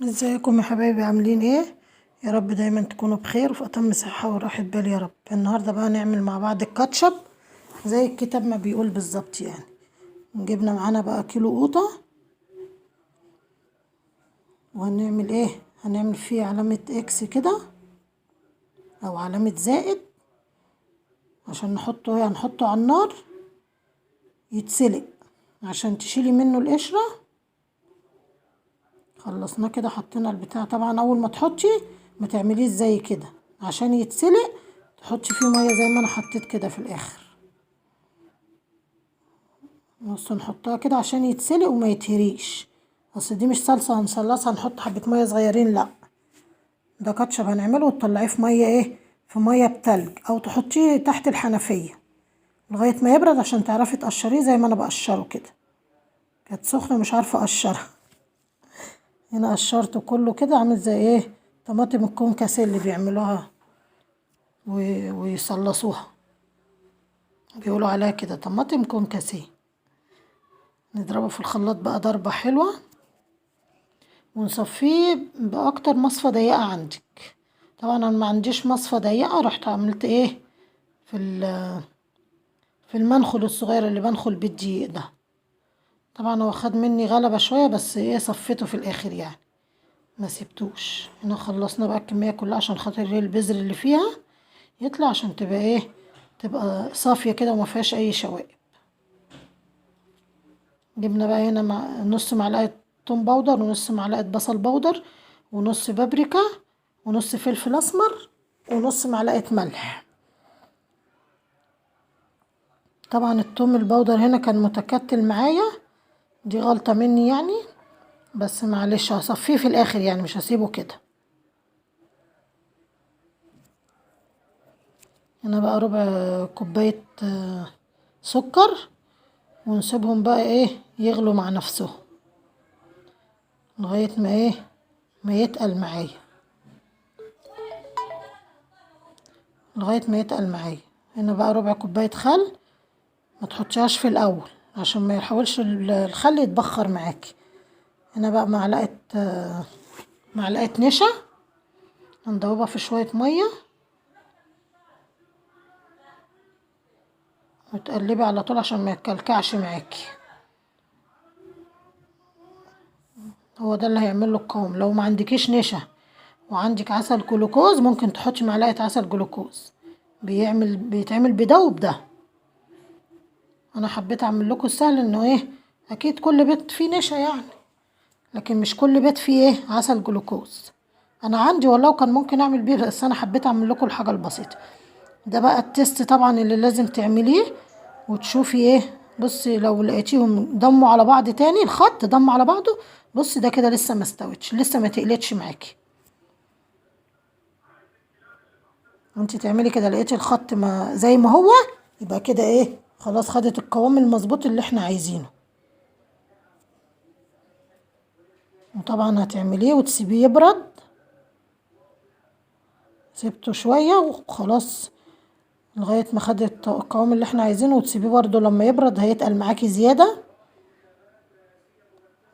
ازيكم يا حبايبي، عاملين ايه؟ يا رب دايما تكونوا بخير وفي اتم صحة وراحة بال يا رب. النهاردة بقى نعمل مع بعض الكاتشب زي الكتاب ما بيقول بالظبط يعني. جبنا معانا بقى كيلو قوطة، وهنعمل ايه؟ هنعمل فيه علامة اكس كده او علامة زائد عشان نحطه ايه، هنحطه على النار يتسلق عشان تشيلي منه القشرة. خلصنا كده، حطينا البتاع. طبعا اول ما تحطي ما تعمليه زي كده عشان يتسلق، تحطي فيه ميه زي ما انا حطيت كده في الاخر. بص، نحطها كده عشان يتسلق وما يتهريش. اصل دي مش صلصه هنصلصها نحط حبه ميه صغيرين، لا، ده كاتشب هنعمله وتطلعيه في ميه ايه، في ميه بتلج، او تحطيه تحت الحنفيه لغايه ما يبرد عشان تعرفي تقشريه زي ما انا بقشره كده. كانت سخنه مش عارفه اقشرها. هنا قشرته كله كده، عامل زي ايه، طماطم الكونكاسيه اللي بيعملوها ويصلصوها، بيقولوا عليها كده طماطم كونكاسيه. نضربه في الخلاط بقى ضربة حلوة ونصفيه بأكتر مصفى ضيقة عندك. طبعا انا ما عنديش مصفى ضيقة، رحت عملت ايه، في في المنخل الصغير اللي بنخل بالدقيق ده. طبعا هو خد مني غلبة شوية، بس ايه، صفيته في الاخر يعني، ما سبتوش. هنا خلصنا بقى الكمية كلها عشان خاطر ايه، البذر اللي فيها يطلع، عشان تبقى ايه، تبقى صافية كده وما فيهاش اي شوائب. جبنا بقى هنا نص معلقة توم باودر، ونص معلقة بصل باودر، ونص بابريكا، ونص فلفل اسمر، ونص معلقة ملح. طبعا التوم الباودر هنا كان متكتل معايا، دي غلطة مني يعني، بس معلش هصفيه في الاخر يعني، مش هسيبه كده. هنا بقى ربع كوباية سكر، ونسيبهم بقى ايه، يغلوا مع نفسهم لغاية ما ايه، ما يتقل معايا، لغاية ما يتقل معايا. هنا بقى ربع كوباية خل، ما تحطيهاش في الاول عشان ما يحاولش الخل يتبخر معاكي. هنا بقى معلقة نشا، هندوبها في شوية مية وتقلبي على طول عشان ما يتكلكعش معاكي. هو ده اللي هيعمل له القوام. لو ما عندكيش نشا وعندك عسل جلوكوز، ممكن تحطي معلقة عسل جلوكوز، بيتعمل بده وبده. انا حبيت اعمل لكم السهل، انه ايه، اكيد كل بيت فيه نشا يعني، لكن مش كل بيت فيه ايه، عسل جلوكوز. انا عندي والله، وكان ممكن اعمل بيه، بس انا حبيت اعمل لكم الحاجه البسيطه. ده بقى التست طبعا اللي لازم تعمليه وتشوفي ايه. بصي لو لقيتيهم ضموا على بعض تاني، الخط ضم على بعضه، بصي ده كده لسه ما استوتش، لسه ما تقلتش معاكي. وانت تعملي كده لقيتي الخط ما زي ما هو، يبقى كده ايه، خلاص خدت القوام المظبوط اللي احنا عايزينه. وطبعا هتعمليه وتسيبيه يبرد، سيبته شويه وخلاص لغايه ما خد القوام اللي احنا عايزينه، وتسيبيه برضو لما يبرد هيتقل معاكي زياده.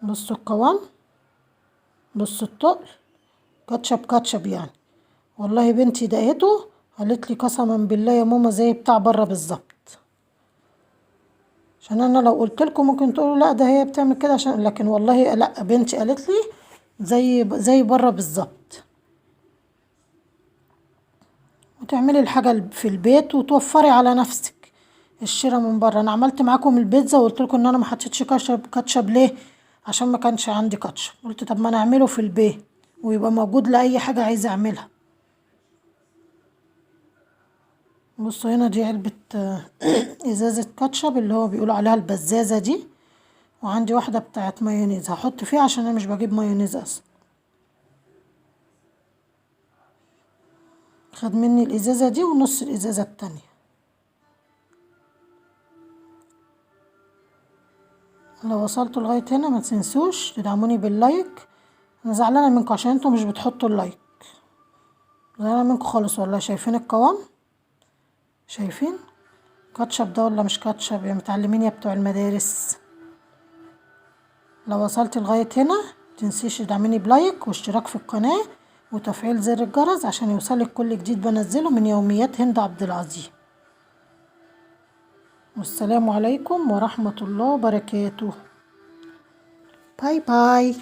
بصوا القوام، بصوا التقل، كاتشب كاتشب يعني. والله بنتي دقيته قالت لي قسما بالله يا ماما زي بتاع بره بالظبط. عشان انا لو قلت لكم ممكن تقولوا لا ده هي بتعمل كده عشان، لكن والله لا، بنتي قالت لي زي بره بالظبط. وتعملي الحاجه في البيت وتوفري على نفسك الشراء من بره. انا عملت معاكم البيتزا وقلت لكم ان انا ما حطيتش كاتشب ليه، عشان ما كانش عندي كاتشب. قلت طب ما انا اعمله في البيت ويبقى موجود لاي حاجه عايزه اعملها. بصوا هنا دي علبه ازازه كاتشب اللي هو بيقولوا عليها البزازه دي، وعندي واحده بتاعت مايونيز هحط فيها عشان انا مش بجيب مايونيز اصلا. خد مني الازازه دي ونص الازازه التانية. لو وصلتوا لغايه هنا ما تنسوش تدعموني باللايك. انا زعلانه منكم عشان انتوا مش بتحطوا اللايك، زعلانه منكم خالص والله. شايفين القوام، شايفين كاتشب ده ولا مش كاتشب؟ يا متعلمين يا بتوع المدارس. لو وصلت لغايه هنا متنسيش تدعميني بلايك واشتراك في القناة وتفعيل زر الجرس عشان يوصلك كل جديد بنزله من يوميات هند عبد العظيم. والسلام عليكم ورحمة الله وبركاته. باي باي.